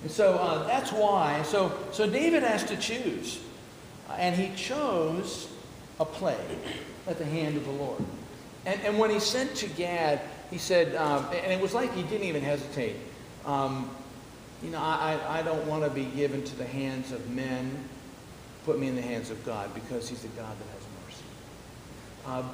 And so that's why. So David has to choose. And he chose a plague at the hand of the Lord. And when he sent to Gad, he said, and it was like he didn't even hesitate. I don't want to be given to the hands of men. Put me in the hands of God, because he's the God that has mercy.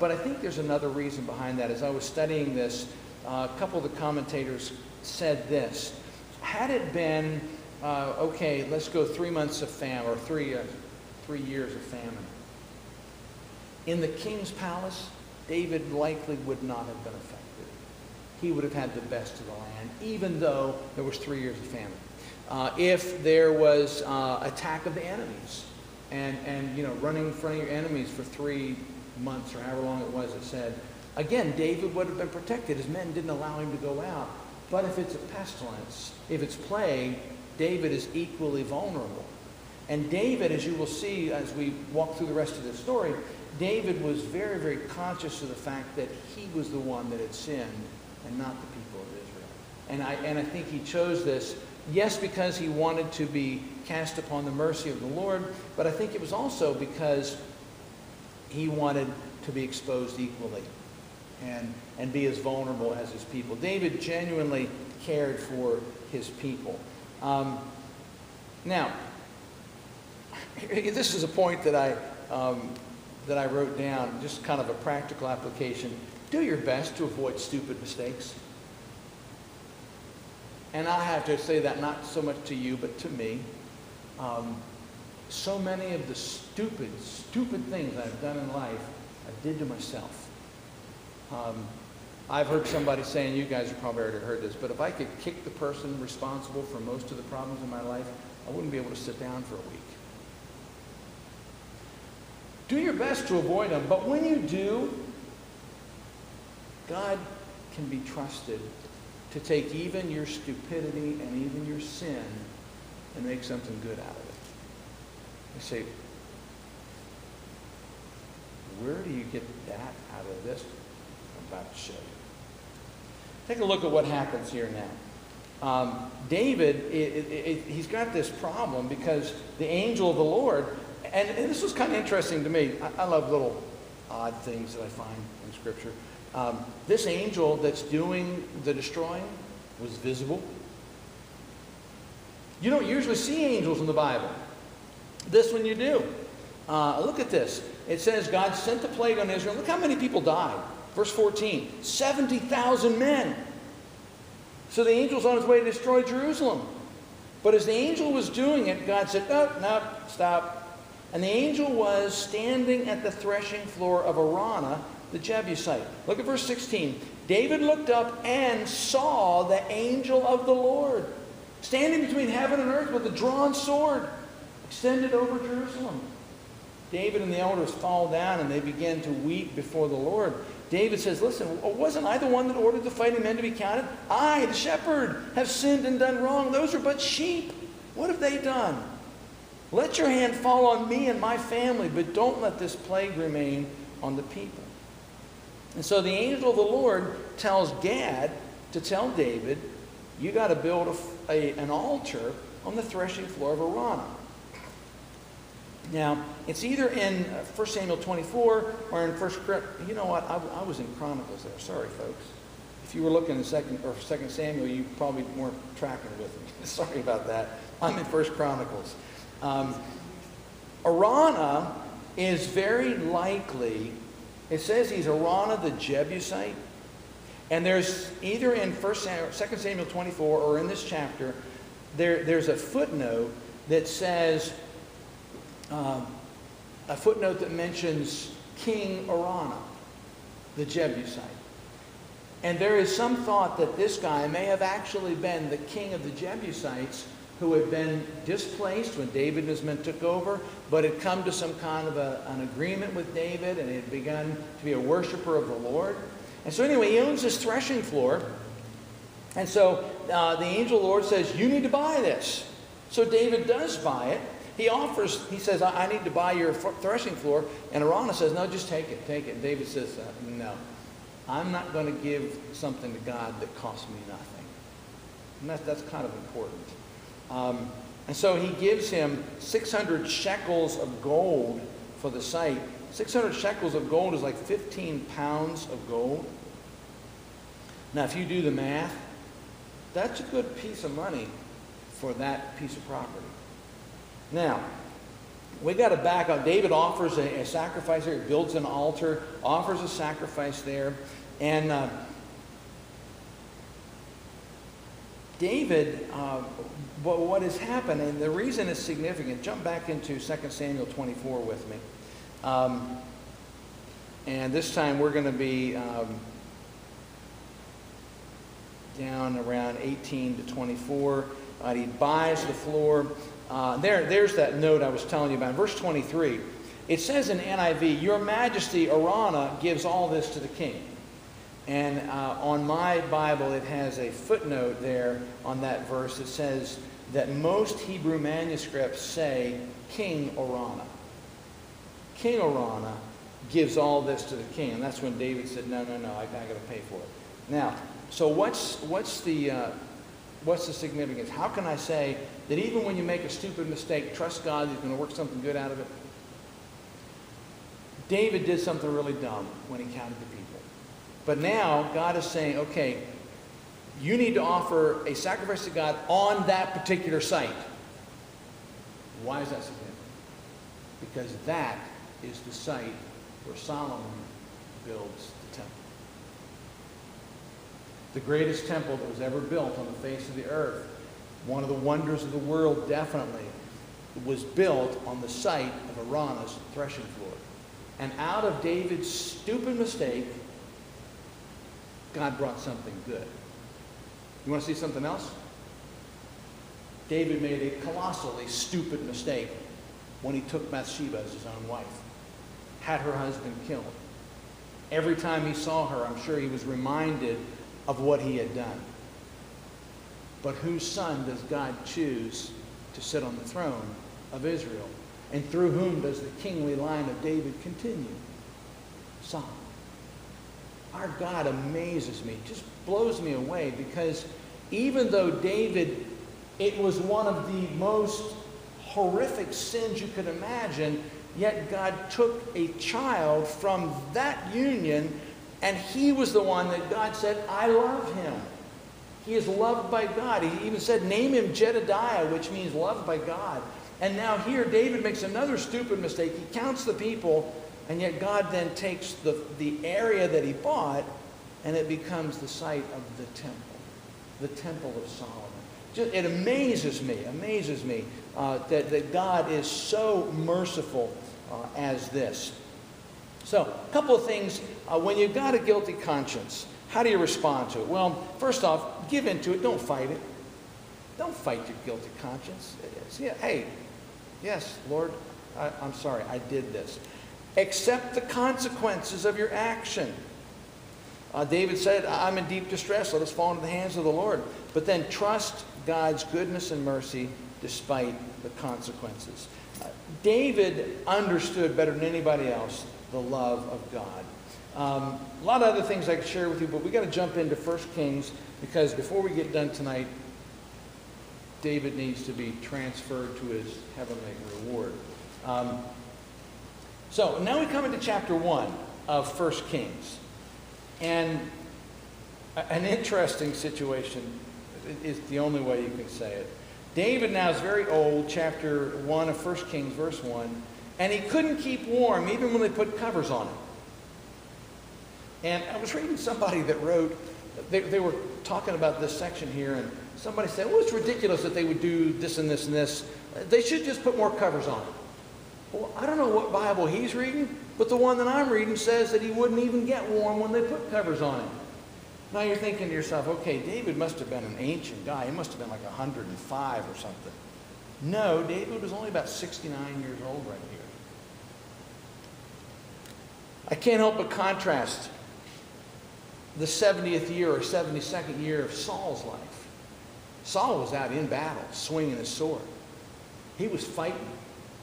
But I think there's another reason behind that. As I was studying this, a couple of the commentators said this. Had it been, okay, let's go 3 months of famine, or 3 years of famine. In the king's palace, David likely would not have been affected. He would have had the best of the land, even though there was 3 years of famine. If there was attack of the enemies, and running in front of your enemies for 3 months or however long it was, it said, again, David would have been protected. His men didn't allow him to go out. But if it's a pestilence, if it's plague, David is equally vulnerable. And David, as you will see as we walk through the rest of the story, David was very, very conscious of the fact that he was the one that had sinned and not the people of Israel. And I think he chose this, yes, because he wanted to be cast upon the mercy of the Lord, but I think it was also because he wanted to be exposed equally and be as vulnerable as his people. David genuinely cared for his people. Now, this is a point that I wrote down, just kind of a practical application. Do your best to avoid stupid mistakes. And I have to say that not so much to you, but to me. So many of the stupid things I've done in life, I did to myself. I've heard somebody saying, you guys have probably already heard this, but if I could kick the person responsible for most of the problems in my life, I wouldn't be able to sit down for a week. Do your best to avoid them, but when you do, God can be trusted to take even your stupidity and even your sin and make something good out of it. You say, where do you get that out of this? I'm about to show you. Take a look at what happens here now. David, he's got this problem because the angel of the Lord, and this was kind of interesting to me. I love little odd things that I find in Scripture. This angel that's doing the destroying was visible. You don't usually see angels in the Bible. This one you do. Look at this. It says God sent the plague on Israel. Look how many people died. Verse 14, 70,000 men. So the angel's on his way to destroy Jerusalem. But as the angel was doing it, God said, no, stop. And the angel was standing at the threshing floor of Araunah, the Jebusite. Look at verse 16. David looked up and saw the angel of the Lord standing between heaven and earth with a drawn sword extended over Jerusalem. David and the elders fall down and they begin to weep before the Lord. David says, listen, wasn't I the one that ordered the fighting men to be counted? I, the shepherd, have sinned and done wrong. Those are but sheep. What have they done? Let your hand fall on me and my family, but don't let this plague remain on the people. And so the angel of the Lord tells Gad to tell David, you got to build an altar on the threshing floor of Araunah. Now, it's either in 1 Samuel 24 or in 1 You know what? I was in Chronicles there. Sorry, folks. If you were looking at 2 Samuel, you probably weren't tracking with me. Sorry about that. I'm in 1 Chronicles. Araunah is very likely, it says he's Araunah the Jebusite. And there's either in 2 Samuel 24 or in this chapter, there's a footnote that says, a footnote that mentions King Araunah, the Jebusite. And there is some thought that this guy may have actually been the king of the Jebusites who had been displaced when David and his men took over, but had come to some kind of an agreement with David and had begun to be a worshiper of the Lord. And so anyway, he owns this threshing floor. And so the angel of the Lord says, you need to buy this. So David does buy it. He says, I need to buy your threshing floor. And Araunah says, no, just take it. And David says, no, I'm not going to give something to God that costs me nothing. And that's kind of important. And so he gives him 600 shekels of gold for the site. 600 shekels of gold is like 15 pounds of gold. Now, if you do the math, that's a good piece of money for that piece of property. Now, we got to back up. David offers a sacrifice there. He builds an altar, offers a sacrifice there. And David, what has happened, and the reason it's significant, jump back into 2 Samuel 24 with me. And this time we're going to be down around 18 to 24. He buys the floor. There's that note I was telling you about. In verse 23, it says in NIV, Your Majesty, Araunah gives all this to the king. And on my Bible, it has a footnote there on that verse that says that most Hebrew manuscripts say King Araunah. King Araunah gives all this to the king. And that's when David said, no, I got to pay for it. Now, so what's the significance? How can I say that even when you make a stupid mistake, trust God, He's going to work something good out of it? David did something really dumb when he counted the people. But now God is saying, okay, you need to offer a sacrifice to God on that particular site. Why is that significant? Because that is the site where Solomon builds the temple. The greatest temple that was ever built on the face of the earth. One of the wonders of the world, definitely, was built on the site of Araunah's threshing floor. And out of David's stupid mistake, God brought something good. You want to see something else? David made a colossally stupid mistake when he took Bathsheba as his own wife. Had her husband killed. Every time he saw her, I'm sure he was reminded of what he had done. But whose son does God choose to sit on the throne of Israel? And through whom does the kingly line of David continue? Solomon. Our God amazes me, just blows me away, because even though David, it was one of the most horrific sins you could imagine, yet God took a child from that union, and he was the one that God said, I love him. He is loved by God. He even said, name him Jedediah, which means loved by God. And now here, David makes another stupid mistake. He counts the people, and yet God then takes the area that he bought, and it becomes the site of the temple of Solomon. It amazes me that God is so merciful as this. So, a couple of things. When you've got a guilty conscience, how do you respond to it? Well, first off, give in to it. Don't fight it. Don't fight your guilty conscience. Hey, yes, Lord, I'm sorry, I did this. Accept the consequences of your action. David said, I'm in deep distress. Let us fall into the hands of the Lord. But then trust God's goodness and mercy despite the consequences. David understood better than anybody else the love of God. A lot of other things I could share with you, but we got to jump into 1 Kings, because before we get done tonight, David needs to be transferred to his heavenly reward. So now we come into chapter 1 of 1 Kings. And an interesting situation is the only way you can say it. David now is very old, chapter 1 of 1 Kings, verse 1, and he couldn't keep warm even when they put covers on him. And I was reading somebody that wrote, they were talking about this section here, and somebody said, well, it's ridiculous that they would do this and this and this. They should just put more covers on him. Well, I don't know what Bible he's reading, but the one that I'm reading says that he wouldn't even get warm when they put covers on him. Now you're thinking to yourself, okay, David must have been an ancient guy. He must have been like 105 or something. No, David was only about 69 years old right here. I can't help but contrast the 70th year or 72nd year of Saul's life. Saul was out in battle, swinging his sword. He was fighting.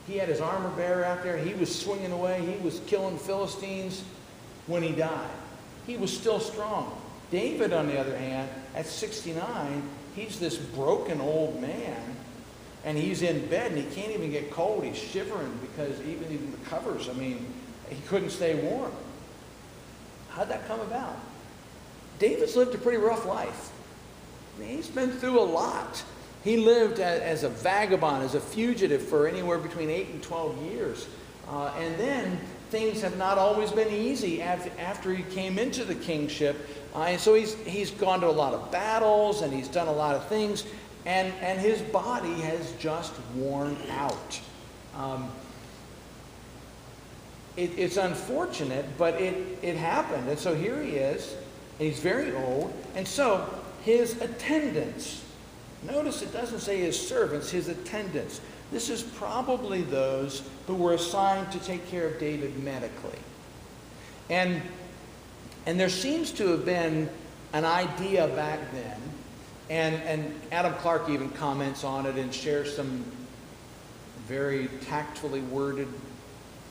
He had his armor bearer out there. He was swinging away. He was killing Philistines when he died. He was still strong. David, on the other hand, at 69, he's this broken old man And he's in bed and he can't even get cold. He's shivering because even the covers, I mean, he couldn't stay warm. How'd that come about? David's lived a pretty rough life. I mean, he's been through a lot. He lived as a vagabond, as a fugitive for anywhere between 8 and 12 years. And then things have not always been easy after he came into the kingship. And so he's gone to a lot of battles and he's done a lot of things. And his body has just worn out. It's unfortunate, but it happened. And so here he is, and he's very old. And so his attendants, notice it doesn't say his servants, his attendants. This is probably those who were assigned to take care of David medically. And there seems to have been an idea back then, and Adam Clarke even comments on it and shares some very tactfully worded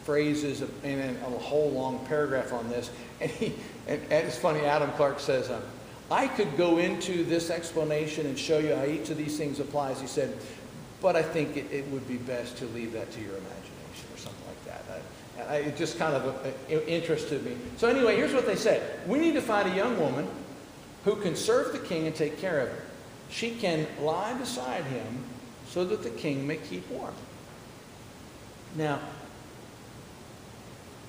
phrases and a whole long paragraph on this. And it's funny, Adam Clarke says, I could go into this explanation and show you how each of these things applies. He said, but I think it would be best to leave that to your imagination or something like that. It just kind of interested me. So anyway, here's what they said. We need to find a young woman who can serve the king and take care of him. She can lie beside him so that the king may keep warm. Now,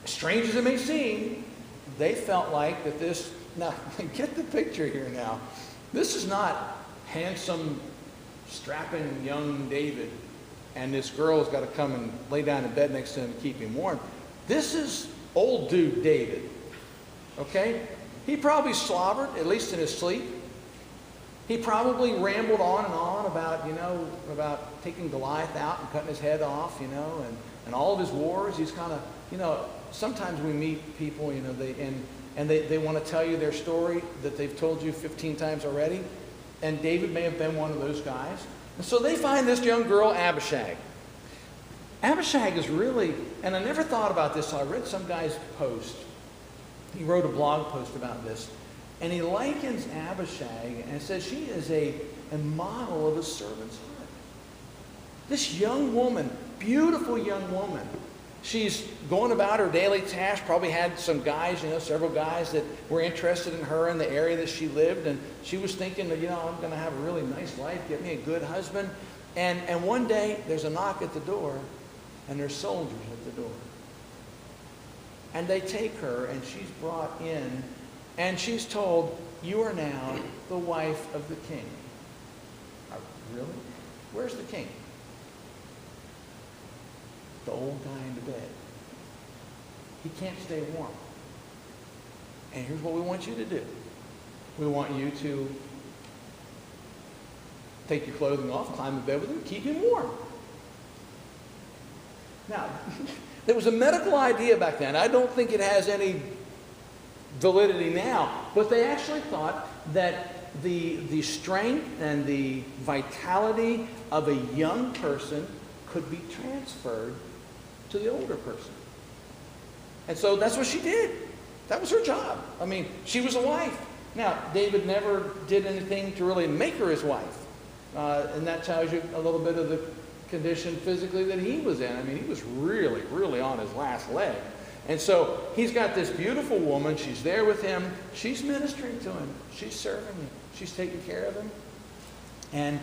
strange as it may seem, they felt like that this, now get the picture here now. This is not handsome, strapping young David and this girl's got to come and lay down in bed next to him and keep him warm. This is old dude David, okay? He probably slobbered, at least in his sleep. He probably rambled on and on about, about taking Goliath out and cutting his head off, and all of his wars. He's kind of, sometimes we meet people, they want to tell you their story that they've told you 15 times already. And David may have been one of those guys. And so they find this young girl, Abishag. Abishag is really, and I never thought about this, so I read some guy's post. He wrote a blog post about this. And he likens Abishag and says she is a model of a servant's heart. This young woman, beautiful young woman, she's going about her daily task, probably had some guys, several guys that were interested in her in the area that she lived. And she was thinking that, I'm going to have a really nice life, get me a good husband. And one day there's a knock at the door and there's soldiers at the door. And they take her and she's brought in and she's told, you are now the wife of the king. Really? Where's the king? The old guy in the bed. He can't stay warm. And here's what we want you to do. We want you to take your clothing off, climb in bed with him, keep him warm. Now, there was a medical idea back then. I don't think it has any validity now, but they actually thought that the strength and the vitality of a young person could be transferred to the older person. And so that's what she did. That was her job. I mean, she was a wife. Now, David never did anything to really make her his wife. And that tells you a little bit of the condition physically that he was in. I mean, he was really, really on his last leg. And so he's got this beautiful woman. She's there with him. She's ministering to him. She's serving him. She's taking care of him.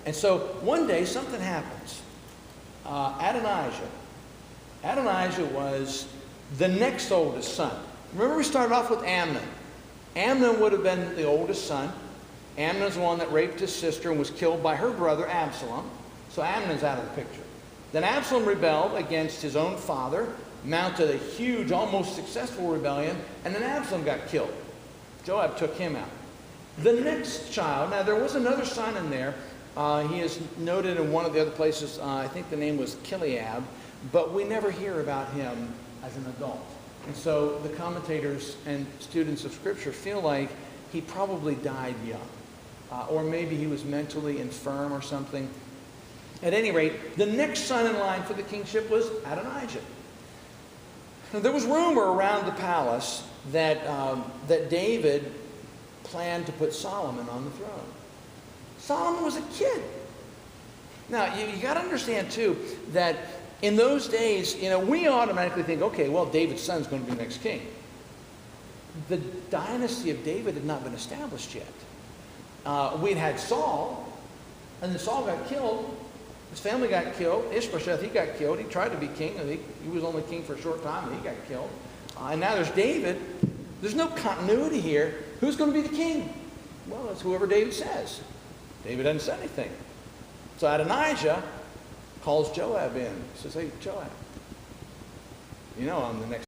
And so one day something happens. Adonijah was the next oldest son. Remember we started off with Amnon. Amnon would have been the oldest son. Amnon's the one that raped his sister and was killed by her brother Absalom. So Amnon's out of the picture. Then Absalom rebelled against his own father, mounted a huge, almost successful rebellion, and then Absalom got killed. Joab took him out. The next child, now there was another son in there. He is noted in one of the other places, I think the name was Kileab, but we never hear about him as an adult. And so the commentators and students of Scripture feel like he probably died young. Or maybe he was mentally infirm or something. At any rate, the next son in line for the kingship was Adonijah. Now, there was rumor around the palace that David planned to put Solomon on the throne. Solomon was a kid. Now, you got to understand, too, that in those days, we automatically think, okay, well, David's son's going to be the next king. The dynasty of David had not been established yet. We'd had Saul, and then Saul got killed. His family got killed. Ishbosheth, he got killed. He tried to be king, and he was only king for a short time, and he got killed. And now there's David. There's no continuity here. Who's going to be the king? Well, it's whoever David says. David doesn't say anything. So Adonijah calls Joab in. He says, hey, Joab, I'm the next